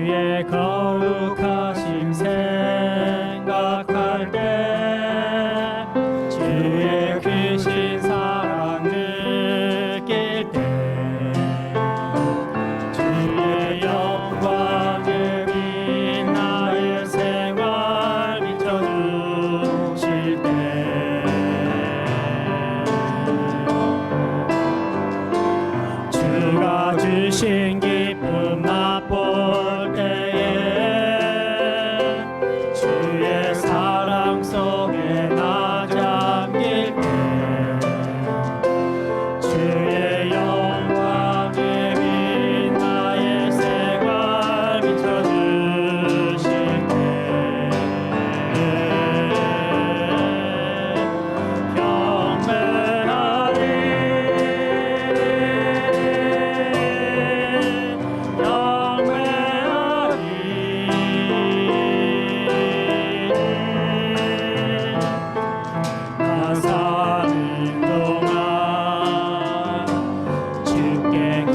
주의 거룩하심 생각할 때 주의 크신 사랑 느낄 때 주의 영광에 빛 나의 생활 비춰주실 때 주가 주신 기쁨 맛볼 때에 주의 사랑 속에 나 잠길 때 주의 영광에 빛 나의 생활 비춰주실 때 나 사는 동안 주께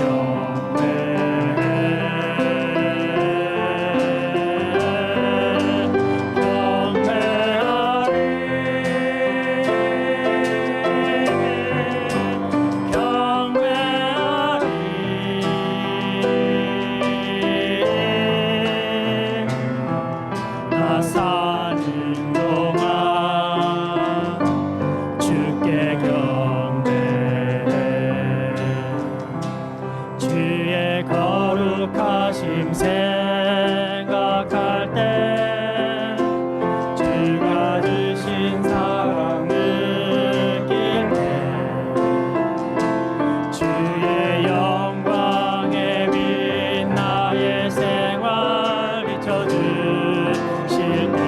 나 사는 동안 주께 경배해 주의 거룩하심 생각할 때 주가 주신 사랑 느낄 때 주의 영광에 빛 나의 생활 비춰주실 때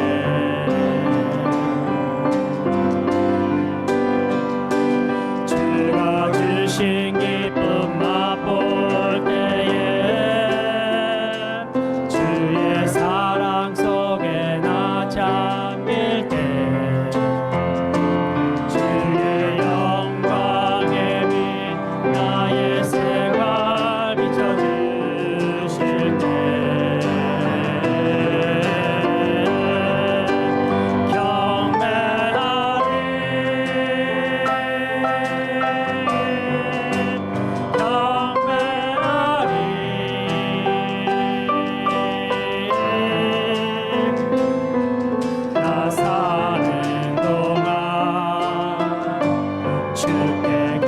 주가 주신 기쁨 맛볼 때에 주의 사랑 속에 나 잠길 때 주의 영광에 빛 나의 생활 비춰주실 때 나 사는 동안 주께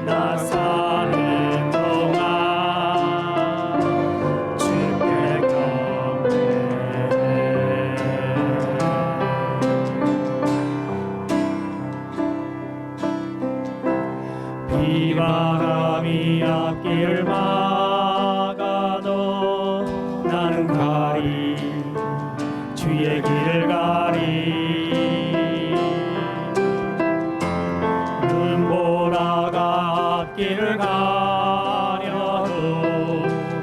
나 사는 동안 주께 경배해 비바람이 앞길을 막아도 나는 가리 주의 길을 가리 눈보라가 앞길을 가려도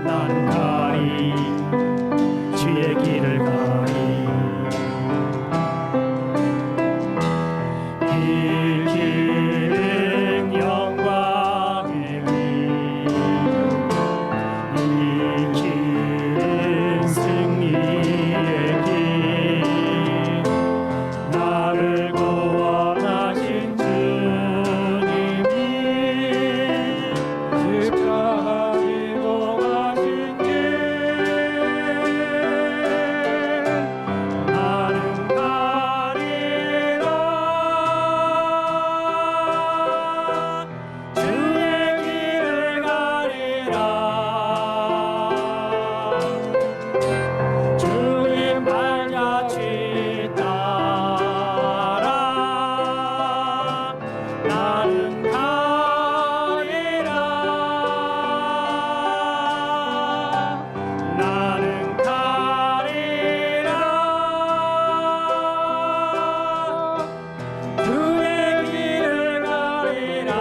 나는 가리 주의 길을 가리 이 길은 영광의 길 이 길은 승리의 길 나를 구원하신 주님이 십자가 지고 가신 길 나는 가리라 주의 길을 가리라 주님 발자취 따라 나는 가리라 나는 가리라 주의 길을 가리라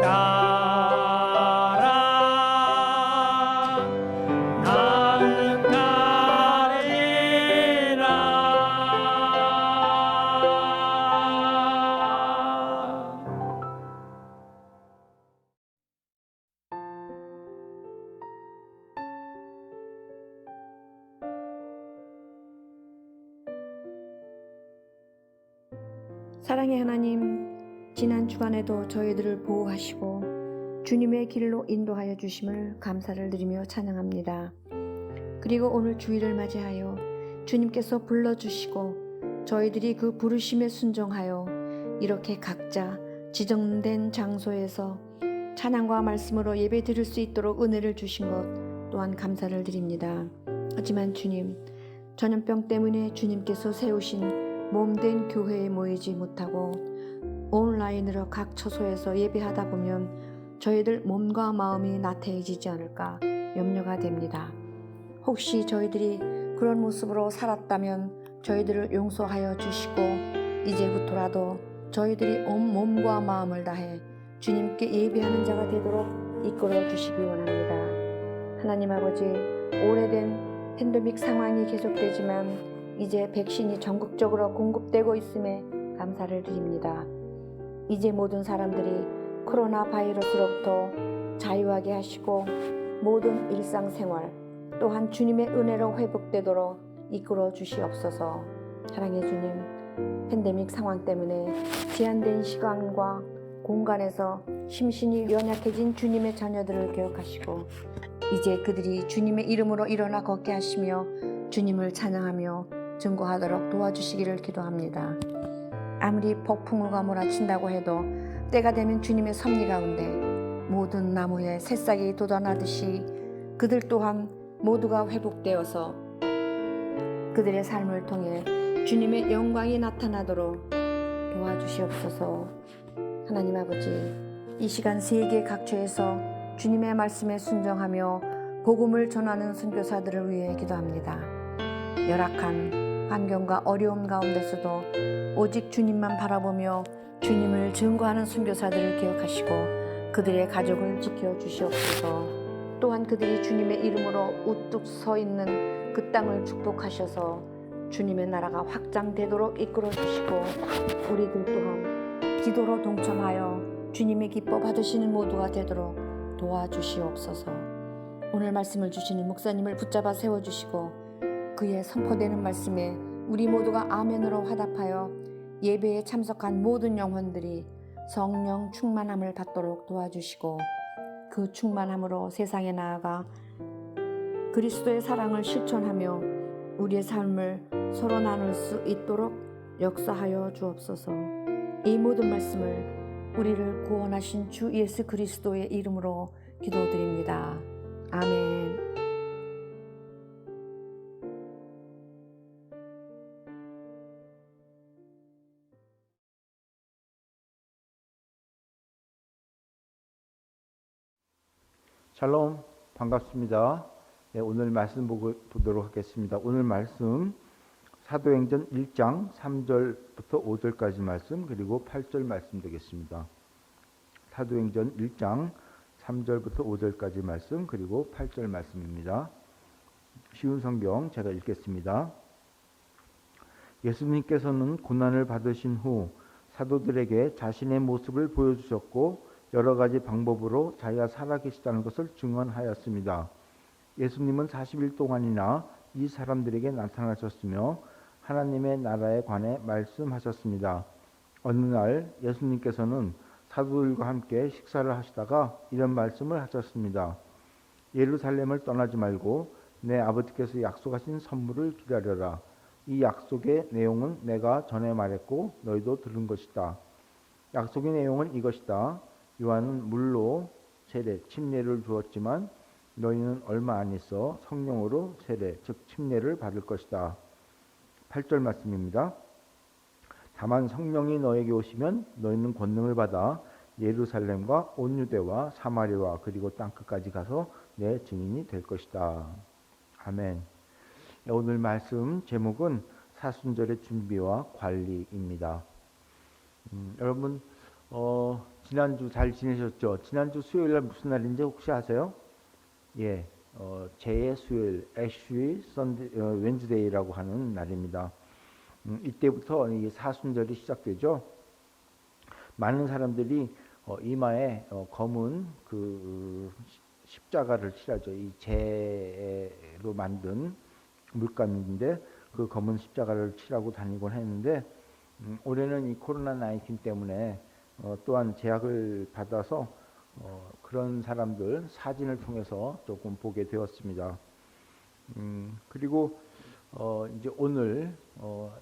따라 나는 가리라. 사랑의 하나님, 지난 주간에도 저희들을 보호하시고 주님의 길로 인도하여 주심을 감사를 드리며 찬양합니다. 그리고 오늘 주일을 맞이하여 주님께서 불러주시고 저희들이 그 부르심에 순종하여 이렇게 각자 지정된 장소에서 찬양과 말씀으로 예배 드릴 수 있도록 은혜를 주신 것 또한 감사를 드립니다. 하지만 주님, 전염병 때문에 주님께서 세우신 몸된 교회에 모이지 못하고 온라인으로 각 처소에서 예배하다 보면 저희들 몸과 마음이 나태해지지 않을까 염려가 됩니다. 혹시 저희들이 그런 모습으로 살았다면 저희들을 용서하여 주시고 이제부터라도 저희들이 온 몸과 마음을 다해 주님께 예배하는 자가 되도록 이끌어 주시기 원합니다. 하나님 아버지, 오래된 팬데믹 상황이 계속되지만 이제 백신이 전국적으로 공급되고 있음에 감사를 드립니다. 이제 모든 사람들이 코로나 바이러스로부터 자유하게 하시고 모든 일상생활 또한 주님의 은혜로 회복되도록 이끌어 주시옵소서. 사랑의 주님, 팬데믹 상황 때문에 제한된 시간과 공간에서 심신이 연약해진 주님의 자녀들을 기억하시고 이제 그들이 주님의 이름으로 일어나 걷게 하시며 주님을 찬양하며 증거하도록 도와주시기를 기도합니다. 아무리 폭풍우가 몰아친다고 해도 때가 되면 주님의 섭리 가운데 모든 나무에 새싹이 돋아나듯이 그들 또한 모두가 회복되어서 그들의 삶을 통해 주님의 영광이 나타나도록 도와주시옵소서. 하나님 아버지, 이 시간 세계 각처에서 주님의 말씀에 순종하며 복음을 전하는 선교사들을 위해 기도합니다. 열악한 환경과 어려움 가운데서도 오직 주님만 바라보며 주님을 증거하는 선교사들을 기억하시고 그들의 가족을 지켜주시옵소서. 또한 그들이 주님의 이름으로 우뚝 서 있는 그 땅을 축복하셔서 주님의 나라가 확장되도록 이끌어 주시고 우리들 또한 기도로 동참하여 주님의 기뻐 받으시는 모두가 되도록 도와주시옵소서. 오늘 말씀을 주시는 목사님을 붙잡아 세워주시고 그의 선포되는 말씀에 우리 모두가 아멘으로 화답하여 예배에 참석한 모든 영혼들이 성령 충만함을 받도록 도와주시고 그 충만함으로 세상에 나아가 그리스도의 사랑을 실천하며 우리의 삶을 서로 나눌 수 있도록 역사하여 주옵소서. 이 모든 말씀을 우리를 구원하신 주 예수 그리스도의 이름으로 기도드립니다. 아멘. 샬롬, 반갑습니다. 네, 오늘 말씀 보도록 하겠습니다. 오늘 말씀 사도행전 1장 3절부터 5절까지 말씀 그리고 8절 말씀 되겠습니다. 사도행전 1장 3절부터 5절까지 말씀 그리고 8절 말씀입니다. 쉬운 성경 제가 읽겠습니다. 예수님께서는 고난을 받으신 후 사도들에게 자신의 모습을 보여주셨고 여러 가지 방법으로 자기가 살아계시다는 것을 증언하였습니다. 예수님은 40일 동안이나 이 사람들에게 나타나셨으며 하나님의 나라에 관해 말씀하셨습니다. 어느 날 예수님께서는 사도들과 함께 식사를 하시다가 이런 말씀을 하셨습니다. 예루살렘을 떠나지 말고 내 아버지께서 약속하신 선물을 기다려라. 이 약속의 내용은 내가 전에 말했고 너희도 들은 것이다. 약속의 내용은 이것이다. 요한은 물로 세례, 침례를 주었지만 너희는 얼마 안 있어 성령으로 세례, 즉 침례를 받을 것이다. 8절 말씀입니다. 다만 성령이 너에게 오시면 너희는 권능을 받아 예루살렘과 온 유대와 사마리아와 그리고 땅끝까지 가서 내 증인이 될 것이다. 아멘. 오늘 말씀 제목은 사순절의 준비와 관리입니다. 여러분 지난주 잘 지내셨죠? 지난주 수요일 날 무슨 날인지 혹시 아세요? 예, 제 수요일, 애쉬 선데 웬즈데이라고 하는 날입니다. 이때부터 이 사순절이 시작되죠. 많은 사람들이 이마에 검은 그 십자가를 칠하죠. 이 재로 만든 물감인데 그 검은 십자가를 칠하고 다니곤 했는데 올해는 이 코로나 19 때문에 또한 제약을 받아서 그런 사람들 사진을 통해서 조금 보게 되었습니다. 그리고 이제 오늘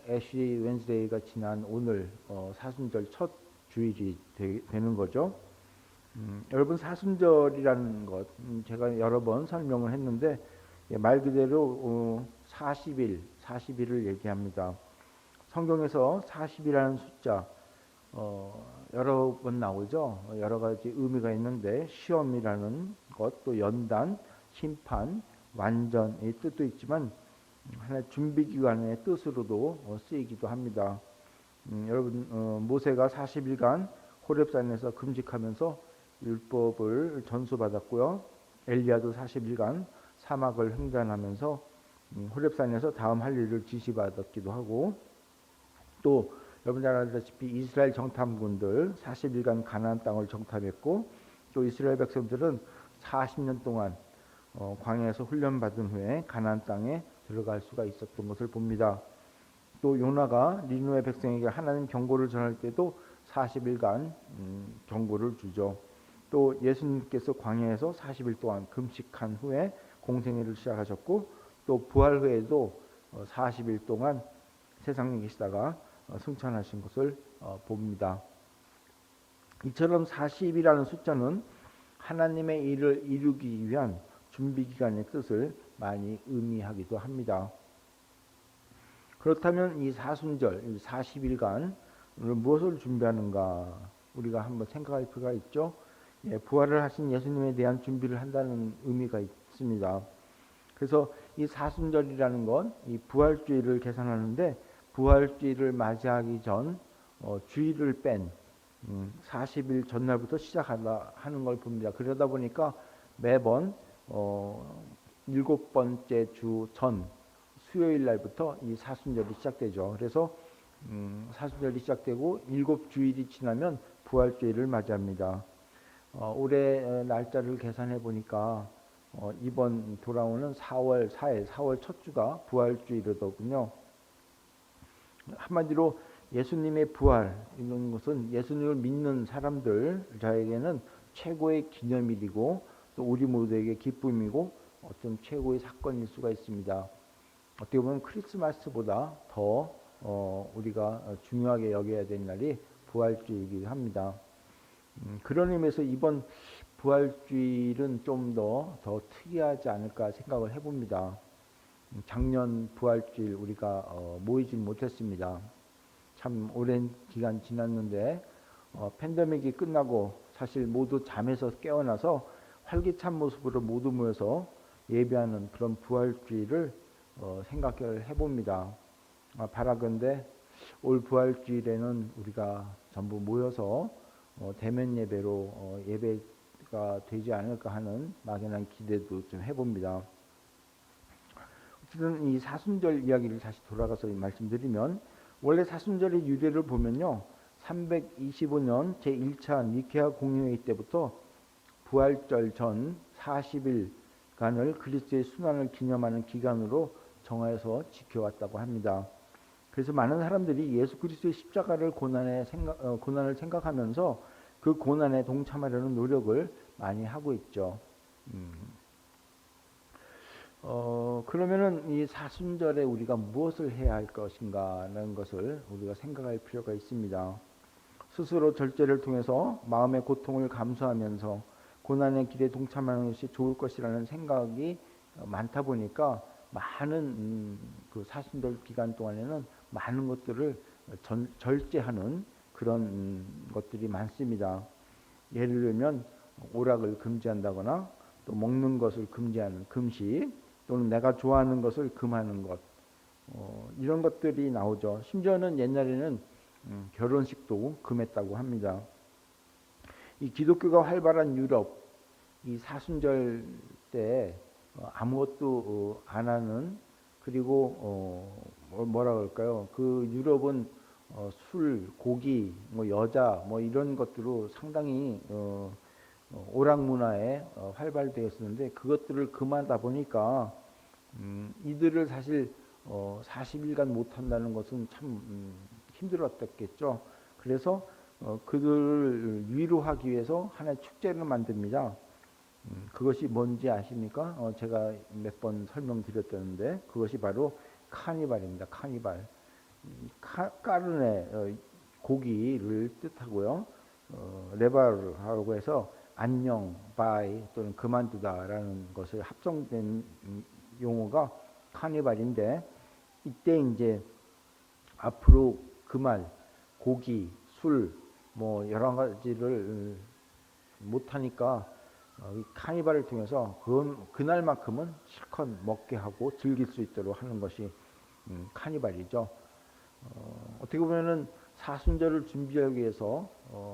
애쉬 웬즈데이가 지난 오늘 사순절 첫 주일이 되는 거죠. 여러분 사순절이라는 것 제가 여러 번 설명을 했는데 말 그대로 40일을 얘기합니다. 성경에서 40이라는 숫자 여러 번 나오죠. 여러 가지 의미가 있는데 시험이라는 것, 또 연단, 심판, 완전의 뜻도 있지만 하나의 준비 기간의 뜻으로도 쓰이기도 합니다. 여러분 모세가 40일간 호렙산에서 금식하면서 율법을 전수받았고요. 엘리야도 40일간 사막을 횡단하면서 호렙산에서 다음 할 일을 지시받았기도 하고 또 여러분 잘 알다시피 이스라엘 정탐꾼들 40일간 가나안 땅을 정탐했고 또 이스라엘 백성들은 40년 동안 광야에서 훈련받은 후에 가나안 땅에 들어갈 수가 있었던 것을 봅니다. 또 요나가 니느웨 백성에게 하나님 경고를 전할 때도 40일간 경고를 주죠. 또 예수님께서 광야에서 40일 동안 금식한 후에 공생애를 시작하셨고 또 부활 후에도 40일 동안 세상에 계시다가 승천하신 것을 봅니다. 이처럼 40이라는 숫자는 하나님의 일을 이루기 위한 준비기간의 뜻을 많이 의미하기도 합니다. 그렇다면 이 사순절, 40일간 무엇을 준비하는가 우리가 한번 생각할 필요가 있죠. 부활을 하신 예수님에 대한 준비를 한다는 의미가 있습니다. 그래서 이 사순절이라는 건 이 부활주일을 계산하는데 부활주일을 맞이하기 전 주일을 뺀 40일 전날부터 시작한다 하는 걸 봅니다. 그러다 보니까 매번 7번째 주 전 수요일 날부터 이 사순절이 시작되죠. 그래서 사순절이 시작되고 7주일이 지나면 부활주일을 맞이합니다. 올해 날짜를 계산해 보니까 이번 돌아오는 4월 4일, 4월 첫 주가 부활주일이더군요. 한마디로 예수님의 부활 이런 것은 예수님을 믿는 사람들 저에게는 최고의 기념일이고 또 우리 모두에게 기쁨이고 어떤 최고의 사건일 수가 있습니다. 어떻게 보면 크리스마스보다 더 우리가 중요하게 여겨야 될 날이 부활주일이기도 합니다. 그런 의미에서 이번 부활주일은 좀 더 특이하지 않을까 생각을 해봅니다. 작년 부활주일 우리가 모이지 못했습니다. 참 오랜 기간 지났는데 팬데믹이 끝나고 사실 모두 잠에서 깨어나서 활기찬 모습으로 모두 모여서 예배하는 그런 부활주일을 생각을 해봅니다. 바라건대 올 부활주일에는 우리가 전부 모여서 대면 예배로 예배가 되지 않을까 하는 막연한 기대도 좀 해봅니다. 어쨌든 이 사순절 이야기를 다시 돌아가서 말씀드리면 원래 사순절의 유래를 보면요. 325년 제1차 니케아 공의회의 때부터 부활절 전 40일간을 그리스도의 순환을 기념하는 기간으로 정하여서 지켜왔다고 합니다. 그래서 많은 사람들이 예수 그리스도의 십자가를 고난을 생각하면서 그 고난에 동참하려는 노력을 많이 하고 있죠. 그러면은 이 사순절에 우리가 무엇을 해야 할 것인가라는 것을 우리가 생각할 필요가 있습니다. 스스로 절제를 통해서 마음의 고통을 감수하면서 고난의 길에 동참하는 것이 좋을 것이라는 생각이 많다 보니까 많은 그 사순절 기간 동안에는 많은 것들을 절제하는 그런 것들이 많습니다. 예를 들면 오락을 금지한다거나 또 먹는 것을 금지하는 금식 또는 내가 좋아하는 것을 금하는 것 이런 것들이 나오죠. 심지어는 옛날에는 결혼식도 금했다고 합니다. 이 기독교가 활발한 유럽, 이 사순절 때 아무것도 안 하는, 그리고 뭐라 그럴까요? 그 유럽은 술, 고기, 뭐 여자, 뭐 이런 것들로 상당히 오락 문화에 활발되어 있었는데, 그것들을 금하다 보니까 이들을 사실 40일간 못 한다는 것은 참 힘들었겠죠. 그래서 그들을 위로하기 위해서 하나의 축제를 만듭니다. 그것이 뭔지 아십니까? 제가 몇 번 설명드렸었는데, 그것이 바로 카니발입니다. 카니발. 까르네, 고기를 뜻하고요. 레바르라고 해서 안녕, 바이 또는 그만두다라는 것을 합성된 용어가 카니발인데, 이때 이제 앞으로 그 말, 고기, 술, 뭐 여러 가지를 못 하니까 이 카니발을 통해서 그날만큼은 실컷 먹게 하고 즐길 수 있도록 하는 것이 카니발이죠. 어떻게 보면은 사순절을 준비하기 위해서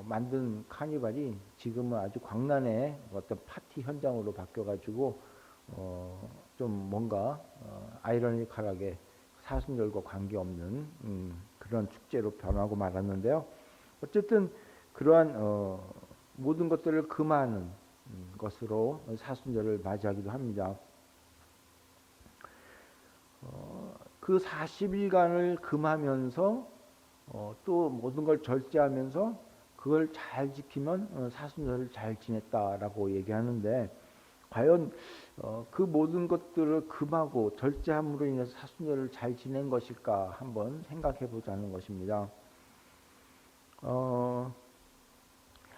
만든 카니발이 지금은 아주 광란의 어떤 파티 현장으로 바뀌어가지고 좀 뭔가 아이러니컬하게 사순절과 관계없는 그런 축제로 변하고 말았는데요. 어쨌든 그러한 모든 것들을 금하는 것으로 사순절을 맞이하기도 합니다. 그 40일간을 금하면서 또 모든 걸 절제하면서 그걸 잘 지키면 사순절을 잘 지냈다라고 얘기하는데, 과연 그 모든 것들을 금하고 절제함으로 인해서 사순절을 잘 지낸 것일까 한번 생각해 보자는 것입니다.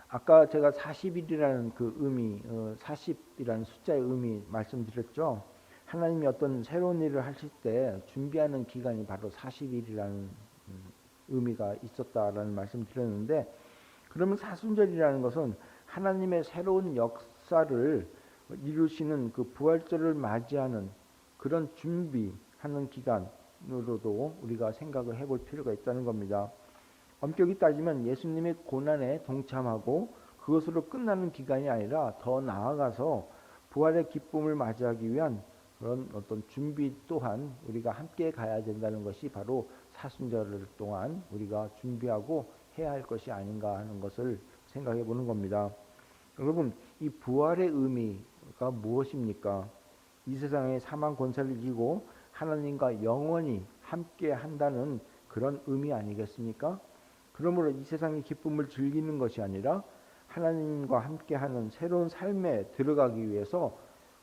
아까 제가 40일이라는 그 의미, 40이라는 숫자의 의미 말씀드렸죠. 하나님이 어떤 새로운 일을 하실 때 준비하는 기간이 바로 40일이라는 의미가 있었다라는 말씀 드렸는데, 그러면 사순절이라는 것은 하나님의 새로운 역사를 이루시는 그 부활절을 맞이하는 그런 준비하는 기간으로도 우리가 생각을 해볼 필요가 있다는 겁니다. 엄격히 따지면 예수님의 고난에 동참하고 그것으로 끝나는 기간이 아니라 더 나아가서 부활의 기쁨을 맞이하기 위한 그런 어떤 준비 또한 우리가 함께 가야 된다는 것이 바로 사순절 동안 우리가 준비하고 해야 할 것이 아닌가 하는 것을 생각해 보는 겁니다. 여러분, 이 부활의 의미가 무엇입니까? 이 세상의 사망 권세를 이기고 하나님과 영원히 함께 한다는 그런 의미 아니겠습니까? 그러므로 이 세상의 기쁨을 즐기는 것이 아니라 하나님과 함께하는 새로운 삶에 들어가기 위해서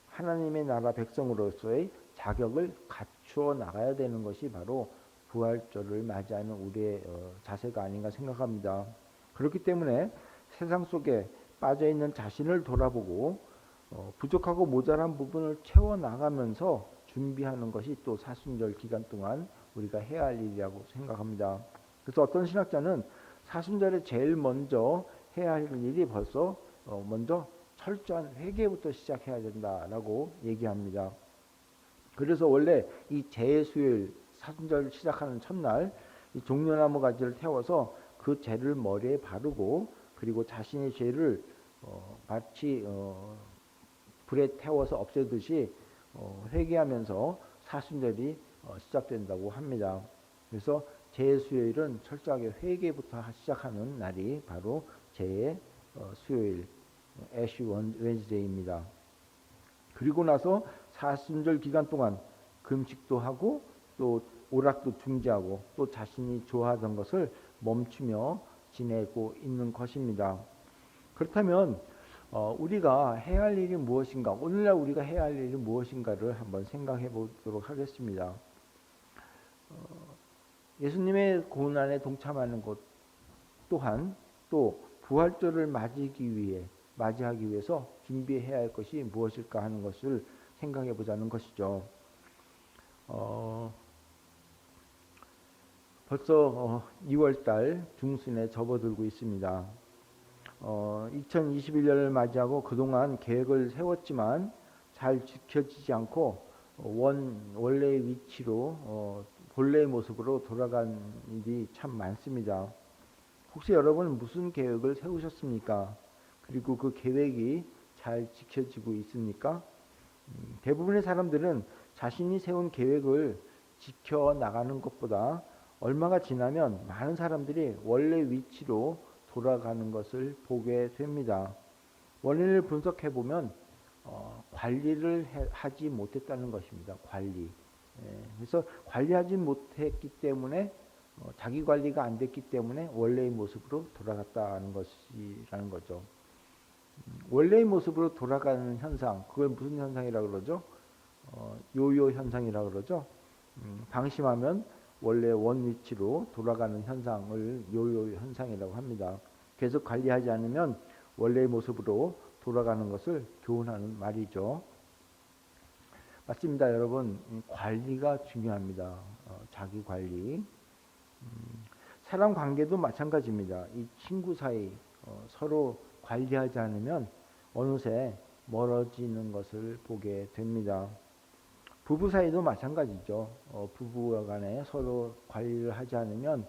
하나님의 나라 백성으로서의 자격을 갖추어 나가야 되는 것이 바로 부활절을 맞이하는 우리의 자세가 아닌가 생각합니다. 그렇기 때문에 세상 속에 빠져있는 자신을 돌아보고 부족하고 모자란 부분을 채워나가면서 준비하는 것이 또 사순절 기간 동안 우리가 해야 할 일이라고 생각합니다. 그래서 어떤 신학자는 사순절에 제일 먼저 해야 할 일이 벌써 먼저 철저한 회개부터 시작해야 된다라고 얘기합니다. 그래서 원래 이 제수요일 사순절 시작하는 첫날 이 종려나무 가지를 태워서 그 죄를 머리에 바르고, 그리고 자신의 죄를 마치 불에 태워서 없애듯이 회개하면서 사순절이 시작된다고 합니다. 그래서 제수요일은 철저하게 회개부터 시작하는 날이 바로 제수요일, 애쉬 웬즈데이입니다. 그리고 나서 사순절 기간 동안 금식도 하고 또 오락도 중지하고 또 자신이 좋아하던 것을 멈추며 지내고 있는 것입니다. 그렇다면 우리가 해야 할 일이 무엇인가, 오늘날 우리가 해야 할 일이 무엇인가를 한번 생각해 보도록 하겠습니다. 예수님의 고난에 동참하는 것 또한 또 부활절을 맞이하기 위해서 준비해야 할 것이 무엇일까 하는 것을 생각해 보자는 것이죠. 벌써 2월달 중순에 접어들고 있습니다. 2021년을 맞이하고 그동안 계획을 세웠지만 잘 지켜지지 않고 원래의 위치로 본래의 모습으로 돌아간 일이 참 많습니다. 혹시 여러분 무슨 계획을 세우셨습니까? 그리고 그 계획이 잘 지켜지고 있습니까? 대부분의 사람들은 자신이 세운 계획을 지켜나가는 것보다 얼마가 지나면 많은 사람들이 원래 위치로 돌아가는 것을 보게 됩니다. 원인을 분석해 보면 관리를 하지 못했다는 것입니다. 관리. 그래서 관리하지 못했기 때문에 자기 관리가 안 됐기 때문에 원래의 모습으로 돌아갔다는 것이라는 거죠. 원래의 모습으로 돌아가는 현상, 그걸 무슨 현상이라고 그러죠? 요요 현상이라고 그러죠. 방심하면 원래 원 위치로 돌아가는 현상을 요요 현상이라고 합니다. 계속 관리하지 않으면 원래의 모습으로 돌아가는 것을 교훈하는 말이죠. 맞습니다, 여러분. 관리가 중요합니다. 자기 관리. 사람 관계도 마찬가지입니다. 이 친구 사이 서로 관리하지 않으면 어느새 멀어지는 것을 보게 됩니다. 부부 사이도 마찬가지죠. 부부와 간에 서로 관리를 하지 않으면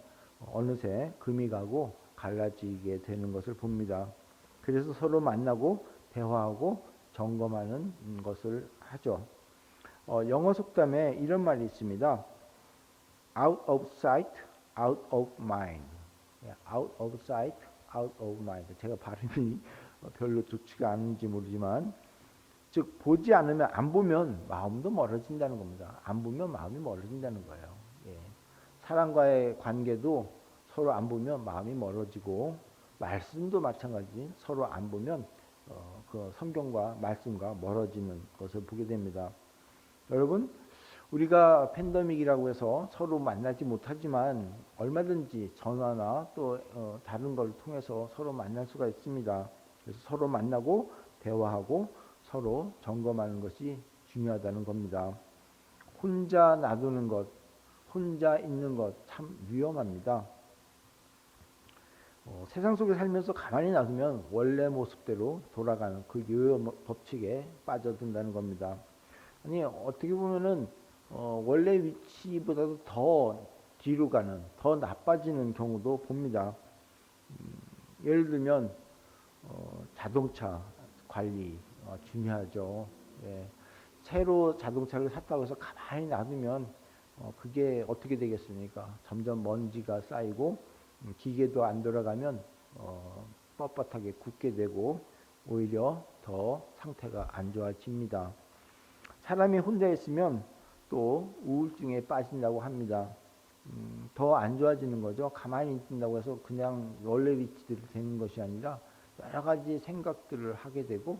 어느새 금이 가고 갈라지게 되는 것을 봅니다. 그래서 서로 만나고 대화하고 점검하는 것을 하죠. 영어 속담에 이런 말이 있습니다. Out of sight, out of mind. Out of sight, out of mind. 제가 발음이 별로 좋지가 않은지 모르지만, 즉 보지 않으면, 안 보면 마음도 멀어진다는 겁니다. 안 보면 마음이 멀어진다는 거예요. 사람과의 관계도 서로 안 보면 마음이 멀어지고, 말씀도 마찬가지. 서로 안 보면 그 성경과 말씀과 멀어지는 것을 보게 됩니다. 여러분, 우리가 팬데믹이라고 해서 서로 만나지 못하지만 얼마든지 전화나 또 다른 걸 통해서 서로 만날 수가 있습니다. 그래서 서로 만나고 대화하고 서로 점검하는 것이 중요하다는 겁니다. 혼자 놔두는 것, 혼자 있는 것 참 위험합니다. 세상 속에 살면서 가만히 놔두면 원래 모습대로 돌아가는 그 요요 법칙에 빠져든다는 겁니다. 아니, 어떻게 보면은 원래 위치보다도 더 뒤로 가는, 더 나빠지는 경우도 봅니다. 예를 들면 자동차 관리 중요하죠. 새로 자동차를 샀다고 해서 가만히 놔두면 그게 어떻게 되겠습니까? 점점 먼지가 쌓이고 기계도 안 돌아가면 뻣뻣하게 굳게 되고 오히려 더 상태가 안 좋아집니다. 사람이 혼자 있으면 또 우울증에 빠진다고 합니다. 더 안 좋아지는 거죠. 가만히 있는다고 해서 그냥 원래 위치대로 되는 것이 아니라 여러 가지 생각들을 하게 되고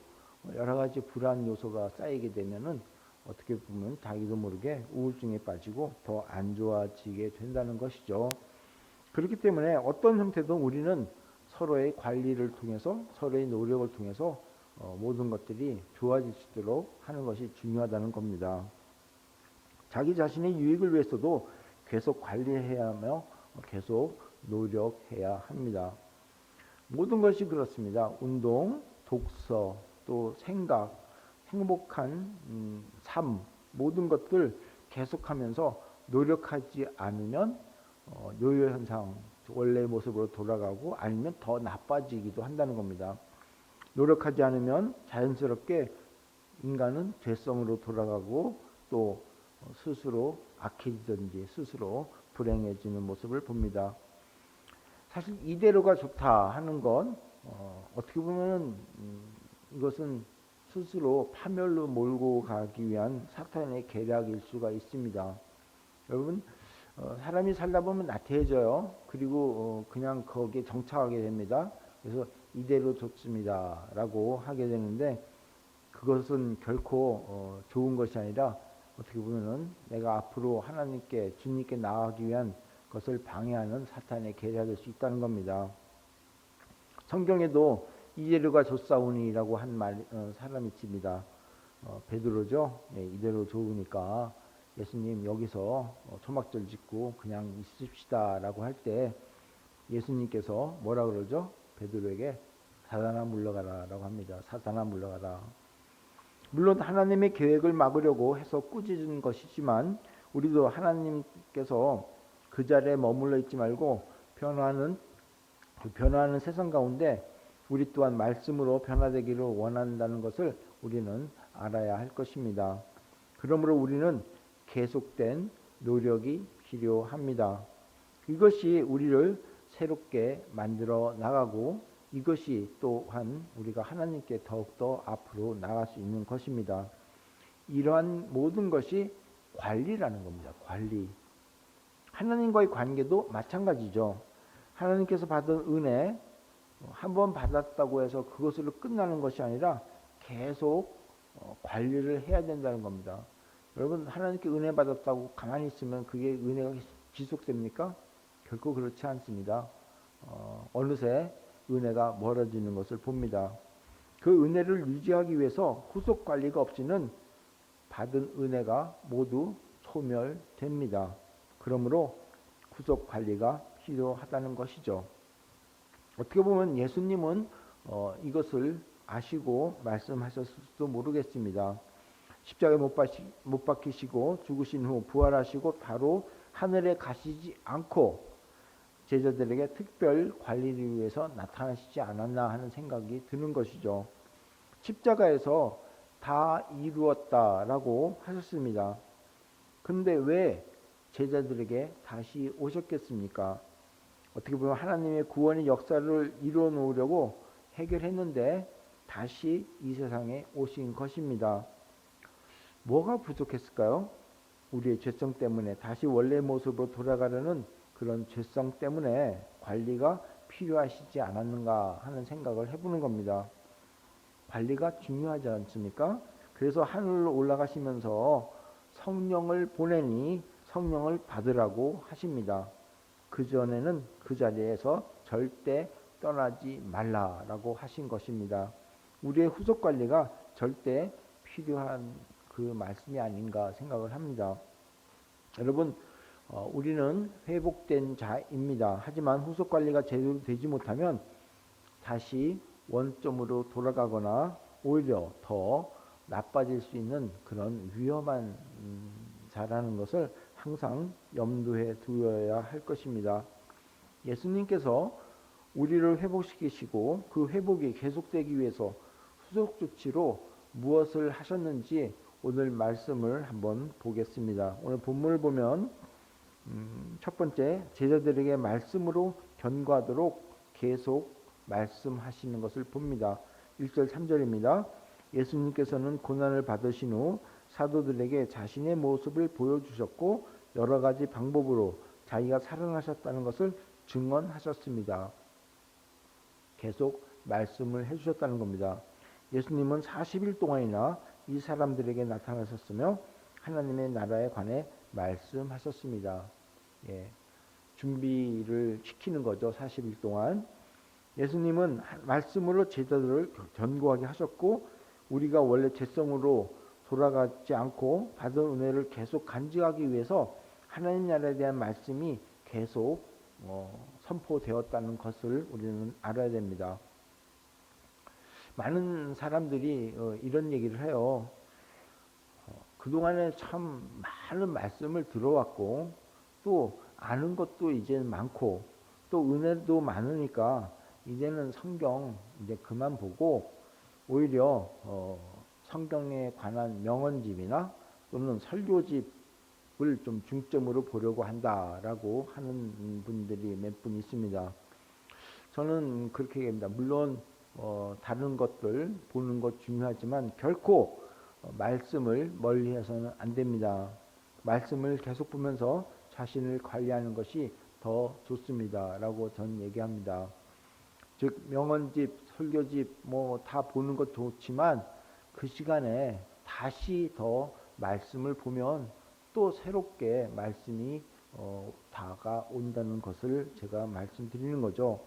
여러 가지 불안 요소가 쌓이게 되면은 어떻게 보면 자기도 모르게 우울증에 빠지고 더 안 좋아지게 된다는 것이죠. 그렇기 때문에 어떤 형태도 우리는 서로의 관리를 통해서 서로의 노력을 통해서 모든 것들이 좋아질 수 있도록 하는 것이 중요하다는 겁니다. 자기 자신의 유익을 위해서도 계속 관리해야 하며 계속 노력해야 합니다. 모든 것이 그렇습니다. 운동, 독서, 또 생각, 행복한 삶, 모든 것들 계속하면서 노력하지 않으면 요요 현상, 원래의 모습으로 돌아가고 아니면 더 나빠지기도 한다는 겁니다. 노력하지 않으면 자연스럽게 인간은 죄성으로 돌아가고 또 스스로 악해지든지 스스로 불행해지는 모습을 봅니다. 사실 이대로가 좋다 하는 건 어떻게 보면 이것은 스스로 파멸로 몰고 가기 위한 사탄의 계략일 수가 있습니다. 여러분, 사람이 살다 보면 나태해져요. 그리고 그냥 거기에 정착하게 됩니다. 그래서 이대로 좋습니다 라고 하게 되는데 그것은 결코 좋은 것이 아니라 어떻게 보면은 내가 앞으로 하나님께 주님께 나아가기 위한 것을 방해하는 사탄의 계략일 수 있다는 겁니다. 성경에도 이대로가 좋사오니라고 한 사람이 있습니다. 베드로죠. 이대로 좋으니까 예수님 여기서 초막절 짓고 그냥 있읍시다라고 할 때 예수님께서 뭐라 그러죠? 베드로에게 사단아 물러가라라고 합니다. 사단아 물러가라. 물론 하나님의 계획을 막으려고 해서 꾸짖은 것이지만 우리도 하나님께서 그 자리에 머물러 있지 말고 변화하는 세상 가운데 우리 또한 말씀으로 변화되기를 원한다는 것을 우리는 알아야 할 것입니다. 그러므로 우리는 계속된 노력이 필요합니다. 이것이 우리를 새롭게 만들어 나가고 이것이 또한 우리가 하나님께 더욱더 앞으로 나갈 수 있는 것입니다. 이러한 모든 것이 관리라는 겁니다. 관리. 하나님과의 관계도 마찬가지죠. 하나님께서 받은 은혜 한 번 받았다고 해서 그것으로 끝나는 것이 아니라 계속 관리를 해야 된다는 겁니다. 여러분 하나님께 은혜 받았다고 가만히 있으면 그게 은혜가 지속됩니까? 결코 그렇지 않습니다. 어느새 은혜가 멀어지는 것을 봅니다. 그 은혜를 유지하기 위해서 후속 관리가 없이는 받은 은혜가 모두 소멸됩니다. 그러므로 후속 관리가 필요하다는 것이죠. 어떻게 보면 예수님은 이것을 아시고 말씀하셨을지도 모르겠습니다. 십자가에 못 박히시고 죽으신 후 부활하시고 바로 하늘에 가시지 않고 제자들에게 특별 관리를 위해서 나타나시지 않았나 하는 생각이 드는 것이죠. 십자가에서 다 이루었다라고 하셨습니다. 근데 왜 제자들에게 다시 오셨겠습니까? 어떻게 보면 하나님의 구원의 역사를 이루어 놓으려고 해결했는데 다시 이 세상에 오신 것입니다. 뭐가 부족했을까요? 우리의 죄성 때문에 다시 원래 모습으로 돌아가려는 그런 죄성 때문에 관리가 필요하시지 않았는가 하는 생각을 해보는 겁니다. 관리가 중요하지 않습니까? 그래서 하늘로 올라가시면서 성령을 보내니 성령을 받으라고 하십니다. 그전에는 그 자리에서 절대 떠나지 말라라고 하신 것입니다. 우리의 후속 관리가 절대 필요한 그 말씀이 아닌가 생각을 합니다. 여러분 우리는 회복된 자입니다. 하지만 후속 관리가 제대로 되지 못하면 다시 원점으로 돌아가거나 오히려 더 나빠질 수 있는 그런 위험한 자라는 것을 항상 염두에 두어야 할 것입니다. 예수님께서 우리를 회복시키시고 그 회복이 계속되기 위해서 후속 조치로 무엇을 하셨는지 오늘 말씀을 한번 보겠습니다. 오늘 본문을 보면 첫 번째 제자들에게 말씀으로 견고하도록 계속 말씀하시는 것을 봅니다. 1절 3절입니다. 예수님께서는 고난을 받으신 후 사도들에게 자신의 모습을 보여주셨고 여러 가지 방법으로 자기가 살아나셨다는 것을 증언하셨습니다. 계속 말씀을 해주셨다는 겁니다. 예수님은 40일 동안이나 이 사람들에게 나타나셨으며 하나님의 나라에 관해 말씀하셨습니다. 준비를 시키는 거죠. 40일 동안. 예수님은 말씀으로 제자들을 견고하게 하셨고 우리가 원래 죄성으로 돌아가지 않고 받은 은혜를 계속 간직하기 위해서 하나님 나라에 대한 말씀이 계속 선포되었다는 것을 우리는 알아야 됩니다. 많은 사람들이 이런 얘기를 해요. 그동안에 참 많은 말씀을 들어왔고 또 아는 것도 이제 많고 또 은혜도 많으니까 이제는 성경 이제 그만 보고 오히려 성경에 관한 명언집이나 또는 설교집을 좀 중점으로 보려고 한다라고 하는 분들이 몇 분 있습니다. 저는 그렇게 얘기합니다. 물론 다른 것들 보는 것 중요하지만 결코 말씀을 멀리해서는 안 됩니다. 말씀을 계속 보면서 자신을 관리하는 것이 더 좋습니다라고 저는 얘기합니다. 즉 명언집, 설교집 뭐 다 보는 것 좋지만 그 시간에 다시 더 말씀을 보면 또 새롭게 말씀이 다가온다는 것을 제가 말씀드리는 거죠.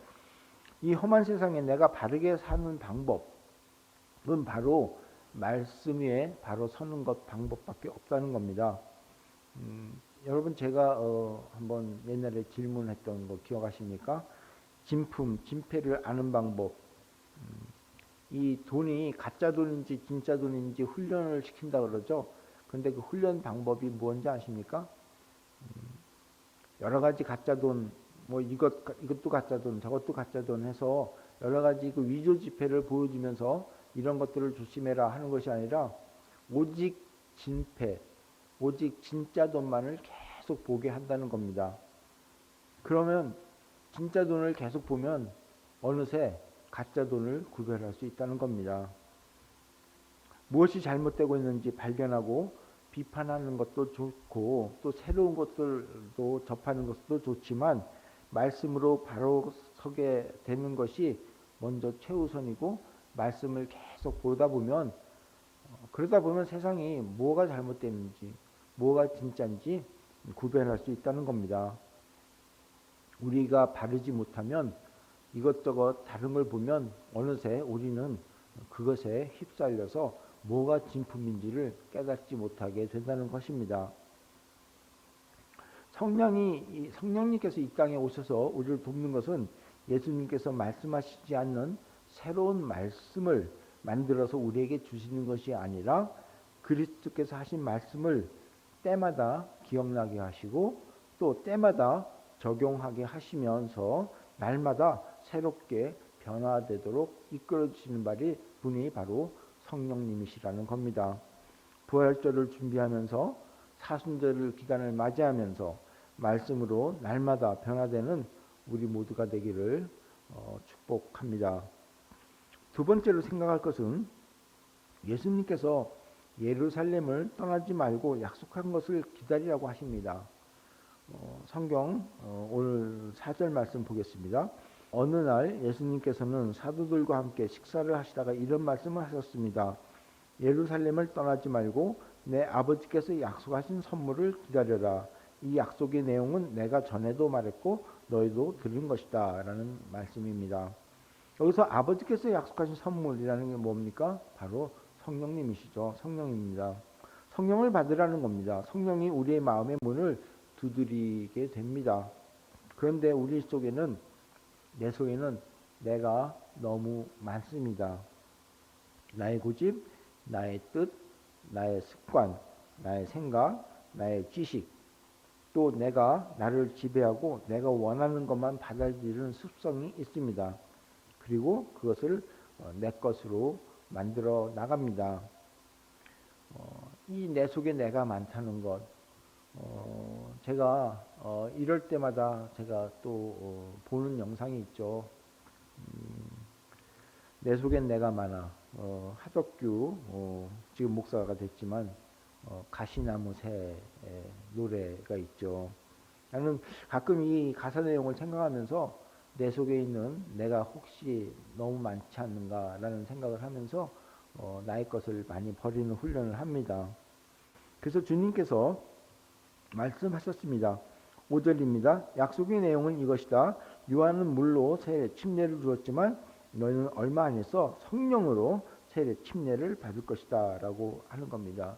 이 험한 세상에 내가 바르게 사는 방법은 바로 말씀 위에 바로 서는 것 방법밖에 없다는 겁니다. 여러분 제가 한번 옛날에 질문했던 거 기억하십니까? 진폐를 아는 방법. 이 돈이 가짜 돈인지 진짜 돈인지 훈련을 시킨다 그러죠. 근데 그 훈련 방법이 뭔지 아십니까? 여러 가지 가짜 돈, 뭐 이것도 가짜 돈, 저것도 가짜 돈 해서 여러 가지 그 위조 지폐를 보여주면서 이런 것들을 조심해라 하는 것이 아니라 오직 진폐, 오직 진짜 돈만을 계속 보게 한다는 겁니다. 그러면 진짜 돈을 계속 보면 어느새 가짜 돈을 구별할 수 있다는 겁니다. 무엇이 잘못되고 있는지 발견하고 비판하는 것도 좋고 또 새로운 것들도 접하는 것도 좋지만 말씀으로 바로 서게 되는 것이 먼저 최우선이고 말씀을 계속 보다 보면 그러다 보면 세상이 뭐가 잘못됐는지 뭐가 진짜인지 구별할 수 있다는 겁니다. 우리가 바르지 못하면 이것저것 다른 걸 보면 어느새 우리는 그것에 휩쓸려서 뭐가 진품인지를 깨닫지 못하게 된다는 것입니다. 성령님께서 이 땅에 오셔서 우리를 돕는 것은 예수님께서 말씀하시지 않는 새로운 말씀을 만들어서 우리에게 주시는 것이 아니라 그리스도께서 하신 말씀을 때마다 기억나게 하시고 또 때마다 적용하게 하시면서 날마다 새롭게 변화되도록 이끌어 주시는 분이 바로 성령님이시라는 겁니다. 부활절을 준비하면서 사순절 기간을 맞이하면서 말씀으로 날마다 변화되는 우리 모두가 되기를 축복합니다. 두 번째로 생각할 것은 예수님께서 예루살렘을 떠나지 말고 약속한 것을 기다리라고 하십니다. 성경 오늘 4절 말씀 보겠습니다. 어느 날 예수님께서는 사도들과 함께 식사를 하시다가 이런 말씀을 하셨습니다. 예루살렘을 떠나지 말고 내 아버지께서 약속하신 선물을 기다려라. 이 약속의 내용은 내가 전에도 말했고 너희도 들은 것이다 라는 말씀입니다. 여기서 아버지께서 약속하신 선물이라는 게 뭡니까? 바로 성령님이시죠. 성령입니다. 성령을 받으라는 겁니다. 성령이 우리의 마음의 문을 두드리게 됩니다. 그런데 내 속에는 내가 너무 많습니다. 나의 고집, 나의 뜻, 나의 습관, 나의 생각, 나의 지식, 또 나를 지배하고 내가 원하는 것만 받아들이는 습성이 있습니다. 그리고 그것을 내 것으로 만들어 나갑니다. 이 내 속에 내가 많다는 것, 제가 이럴 때마다 제가 또 보는 영상이 있죠. 내 속엔 내가 많아. 하덕규 지금 목사가 됐지만 가시나무 새 노래가 있죠. 나는 가끔 이 가사 내용을 생각하면서 내 속에 있는 내가 혹시 너무 많지 않는가라는 생각을 하면서 나의 것을 많이 버리는 훈련을 합니다. 그래서 주님께서 말씀하셨습니다. 5절입니다. 약속의 내용은 이것이다. 요한은 물로 세례 침례를 주었지만 너희는 얼마 안에서 성령으로 세례 침례를 받을 것이다 라고 하는 겁니다.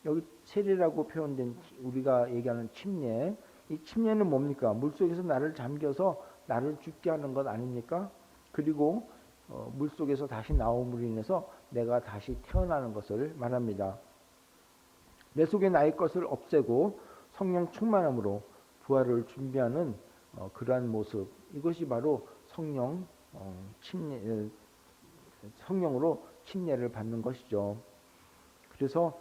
여기 세례라고 표현된 우리가 얘기하는 침례, 이 침례는 뭡니까? 물속에서 나를 잠겨서 나를 죽게 하는 것 아닙니까? 그리고 물속에서 다시 나옴으로 인해서 내가 다시 태어나는 것을 말합니다. 내 속에 나의 것을 없애고 성령 충만함으로 부활을 준비하는 그러한 모습, 이것이 바로 성령으로 침례를 받는 것이죠. 그래서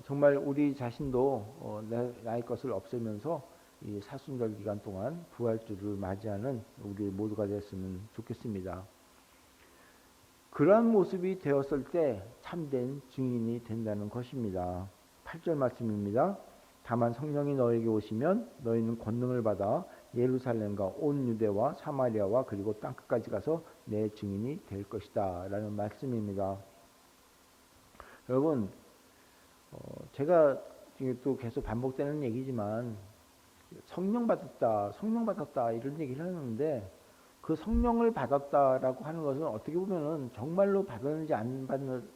정말 우리 자신도 나의 것을 없애면서 이 사순절 기간 동안 부활주를 맞이하는 우리 모두가 됐으면 좋겠습니다. 그러한 모습이 되었을 때 참된 증인이 된다는 것입니다. 8절 말씀입니다. 다만 성령이 너에게 오시면 너희는 권능을 받아 예루살렘과 온 유대와 사마리아와 그리고 땅끝까지 가서 내 증인이 될 것이다 라는 말씀입니다. 여러분, 제가 또 계속 반복되는 얘기지만 성령 받았다 이런 얘기를 하는데 그 성령을 받았다라고 하는 것은 어떻게 보면은 정말로 받았는지 안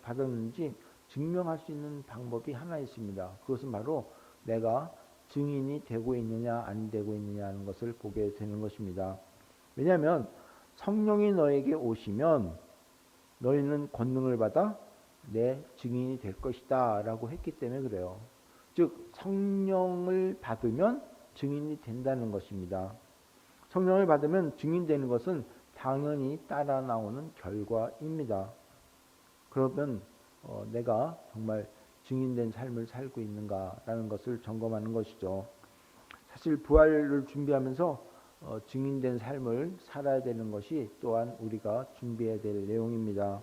받았는지 증명할 수 있는 방법이 하나 있습니다. 그것은 바로 내가 증인이 되고 있느냐 안 되고 있느냐 하는 것을 보게 되는 것입니다. 왜냐하면 성령이 너에게 오시면 너희는 권능을 받아 내 증인이 될 것이다 라고 했기 때문에 그래요. 즉 성령을 받으면 증인이 된다는 것입니다. 성령을 받으면 증인되는 것은 당연히 따라 나오는 결과입니다. 그러면 내가 정말 증인된 삶을 살고 있는가라는 것을 점검하는 것이죠. 사실 부활을 준비하면서 증인된 삶을 살아야 되는 것이 또한 우리가 준비해야 될 내용입니다.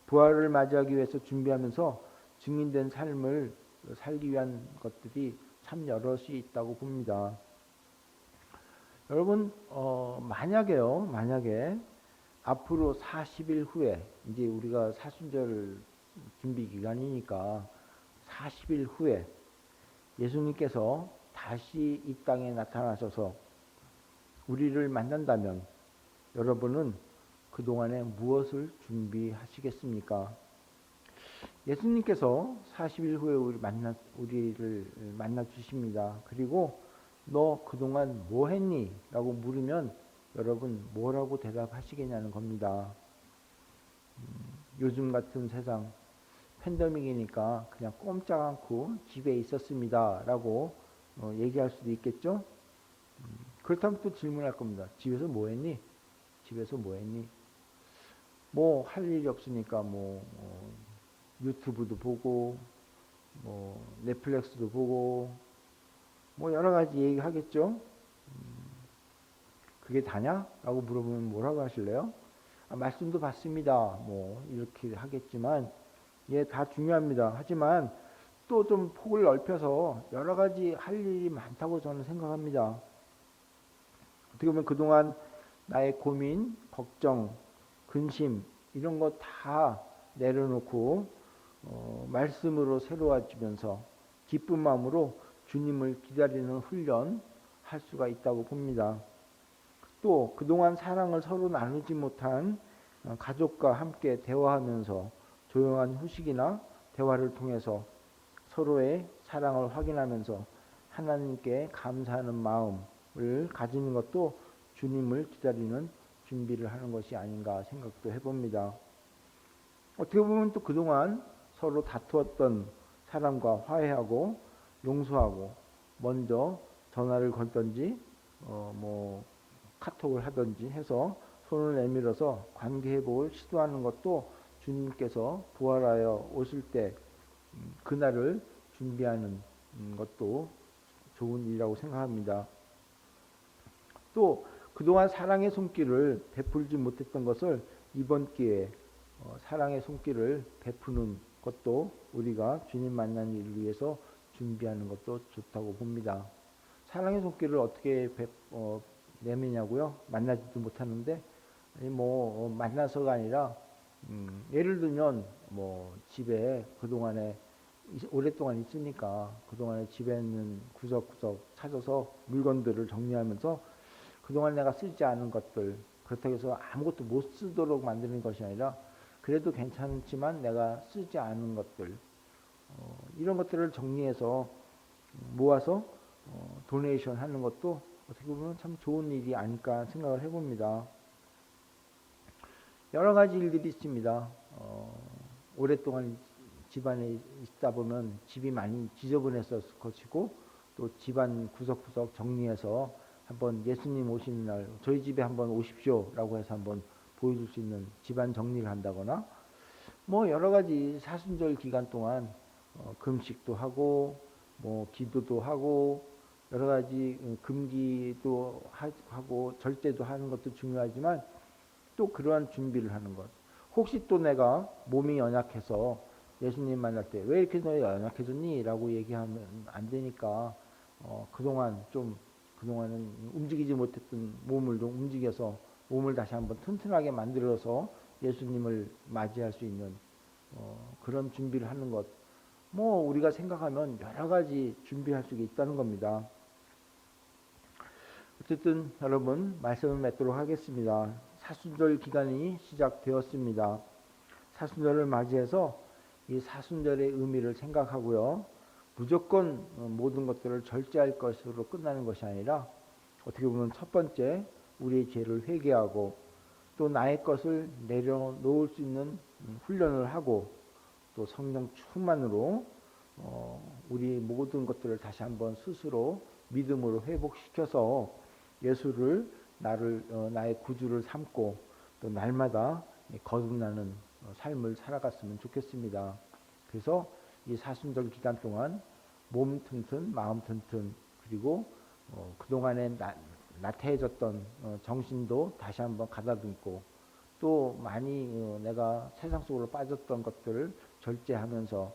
부활을 맞이하기 위해서 준비하면서 증인된 삶을 살기 위한 것들이 참 여럿이 있다고 봅니다. 여러분 만약에 앞으로 40일 후에 이제 우리가 사순절 준비 기간이니까 40일 후에 예수님께서 다시 이 땅에 나타나셔서 우리를 만난다면 여러분은 그동안에 무엇을 준비하시겠습니까? 예수님께서 40일 후에 우리를 만나 주십니다. 그리고 너 그동안 뭐 했니? 라고 물으면 여러분 뭐라고 대답하시겠냐는 겁니다. 요즘 같은 세상 팬데믹이니까 그냥 꼼짝 않고 집에 있었습니다. 라고 얘기할 수도 있겠죠? 그렇다면 또 질문할 겁니다. 집에서 뭐 했니? 집에서 뭐 했니? 뭐 할 일이 없으니까 유튜브도 보고 넷플릭스도 보고 여러 가지 얘기하겠죠. 그게 다냐? 라고 물어보면 뭐라고 하실래요? 말씀도 받습니다. 이렇게 하겠지만 다 중요합니다. 하지만 또 좀 폭을 넓혀서 여러 가지 할 일이 많다고 저는 생각합니다. 어떻게 보면 그동안 나의 고민, 걱정, 근심 이런 거 다 내려놓고 말씀으로 새로워지면서 기쁜 마음으로 주님을 기다리는 훈련 할 수가 있다고 봅니다. 또 그동안 사랑을 서로 나누지 못한 가족과 함께 대화하면서 조용한 휴식이나 대화를 통해서 서로의 사랑을 확인하면서 하나님께 감사하는 마음을 가지는 것도 주님을 기다리는 준비를 하는 것이 아닌가 생각도 해봅니다. 어떻게 보면 또 그동안 서로 다투었던 사람과 화해하고 용서하고 먼저 전화를 걸든지 카톡을 하든지 해서 손을 내밀어서 관계 회복을 시도하는 것도 주님께서 부활하여 오실 때 그날을 준비하는 것도 좋은 일이라고 생각합니다. 또 그동안 사랑의 손길을 베풀지 못했던 것을 이번 기회에 사랑의 손길을 베푸는 것도 우리가 주님 만나는 일을 위해서 준비하는 것도 좋다고 봅니다. 사랑의 손길을 어떻게 내미냐고요? 만나지도 못하는데 만나서가 아니라 예를 들면 집에 그동안에 오랫동안 있으니까 그동안에 집에 있는 구석구석 찾아서 물건들을 정리하면서 그동안 내가 쓰지 않은 것들 그렇다고 해서 아무것도 못 쓰도록 만드는 것이 아니라 그래도 괜찮지만 내가 쓰지 않은 것들 이런 것들을 정리해서 모아서 도네이션 하는 것도 어떻게 보면 참 좋은 일이 아닐까 생각을 해봅니다. 여러 가지 일들이 있습니다. 오랫동안 집안에 있다 보면 집이 많이 지저분했었을 것이고 또 집안 구석구석 정리해서 한번 예수님 오시는 날 저희 집에 한번 오십시오 라고 해서 한번 보여줄 수 있는 집안 정리를 한다거나 여러 가지 사순절 기간 동안 금식도 하고 기도도 하고 여러 가지 금기도 하고 절제도 하는 것도 중요하지만 또 그러한 준비를 하는 것. 혹시 또 내가 몸이 연약해서 예수님 만날 때 왜 이렇게 너 연약해졌니? 라고 얘기하면 안 되니까 그동안은 움직이지 못했던 몸을 좀 움직여서 몸을 다시 한번 튼튼하게 만들어서 예수님을 맞이할 수 있는 그런 준비를 하는 것. 우리가 생각하면 여러 가지 준비할 수 있다는 겁니다. 어쨌든 여러분 말씀을 맺도록 하겠습니다. 사순절 기간이 시작되었습니다. 사순절을 맞이해서 이 사순절의 의미를 생각하고요. 무조건 모든 것들을 절제할 것으로 끝나는 것이 아니라 어떻게 보면 첫 번째 우리의 죄를 회개하고 또 나의 것을 내려놓을 수 있는 훈련을 하고 또 성령 충만으로 우리 모든 것들을 다시 한번 스스로 믿음으로 회복시켜서 예수를 나의 구주를 삼고 또 날마다 거듭나는 삶을 살아갔으면 좋겠습니다. 그래서 이 사순절 기간 동안 몸 튼튼 마음 튼튼 그리고 그동안에 나태해졌던 정신도 다시 한번 가다듬고 또 많이 내가 세상 속으로 빠졌던 것들을 절제하면서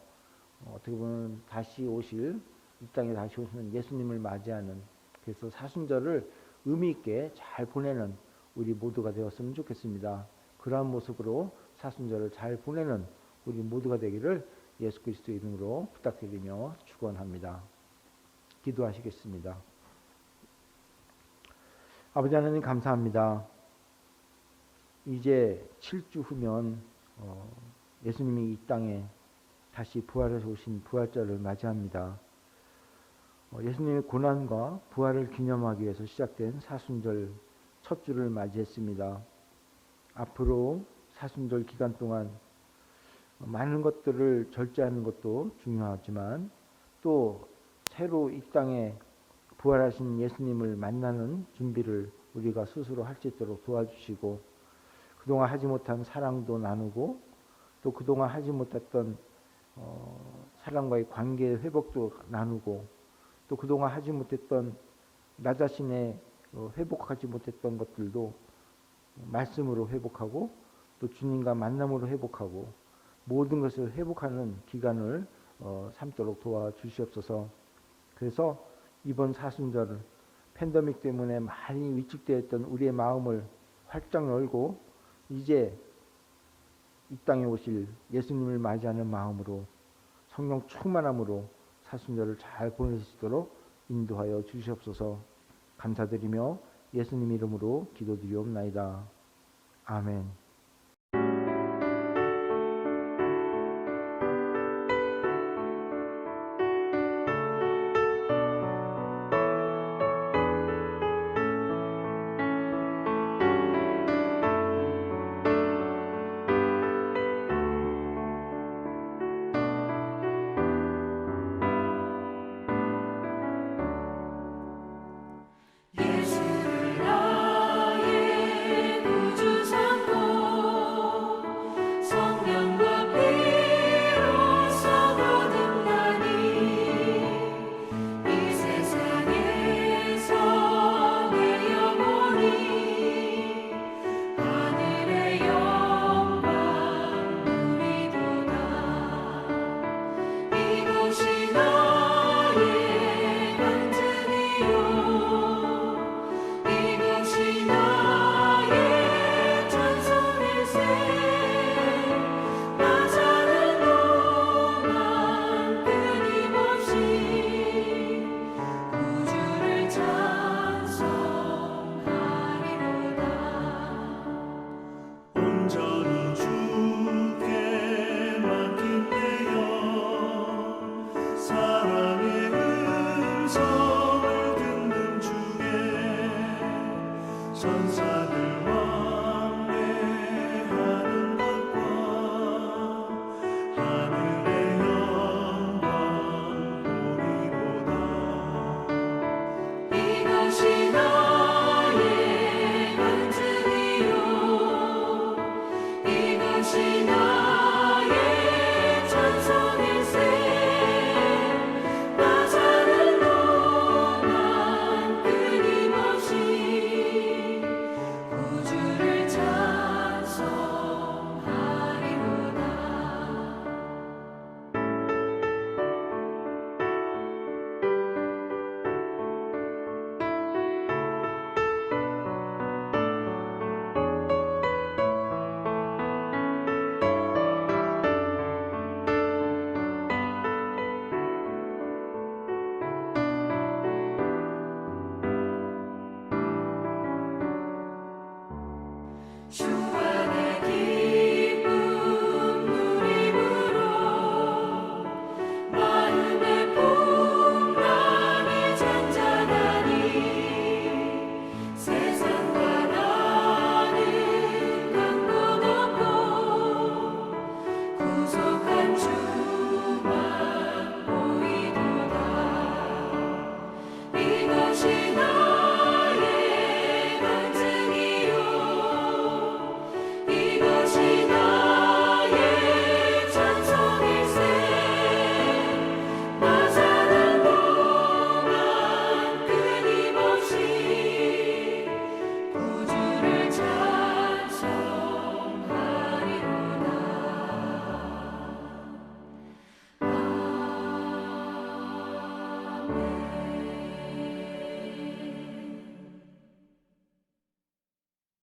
어떻게 보면 다시 오실 이 땅에 다시 오시는 예수님을 맞이하는 그래서 사순절을 의미 있게 잘 보내는 우리 모두가 되었으면 좋겠습니다. 그러한 모습으로 사순절을 잘 보내는 우리 모두가 되기를 예수 그리스도의 이름으로 부탁드리며 축원합니다. 기도하시겠습니다. 아버지 하나님 감사합니다. 이제 7주 후면 예수님이 이 땅에 다시 부활해서 오신 부활절을 맞이합니다. 예수님의 고난과 부활을 기념하기 위해서 시작된 사순절 첫 주를 맞이했습니다. 앞으로 사순절 기간 동안 많은 것들을 절제하는 것도 중요하지만 또 새로 이 땅에 부활하신 예수님을 만나는 준비를 우리가 스스로 할 수 있도록 도와주시고 그동안 하지 못한 사랑도 나누고 또 그동안 하지 못했던 사람과의 관계 회복도 나누고 또 그동안 하지 못했던 나 자신의 회복하지 못했던 것들도 말씀으로 회복하고 또 주님과 만남으로 회복하고 모든 것을 회복하는 기간을 삼도록 도와주시옵소서. 그래서 이번 사순절은 팬데믹 때문에 많이 위축되어 있던 우리의 마음을 활짝 열고 이제 이 땅에 오실 예수님을 맞이하는 마음으로 성령 충만함으로 사순절을 잘 보낼 수 있도록 인도하여 주시옵소서. 감사드리며 예수님 이름으로 기도드리옵나이다. 아멘.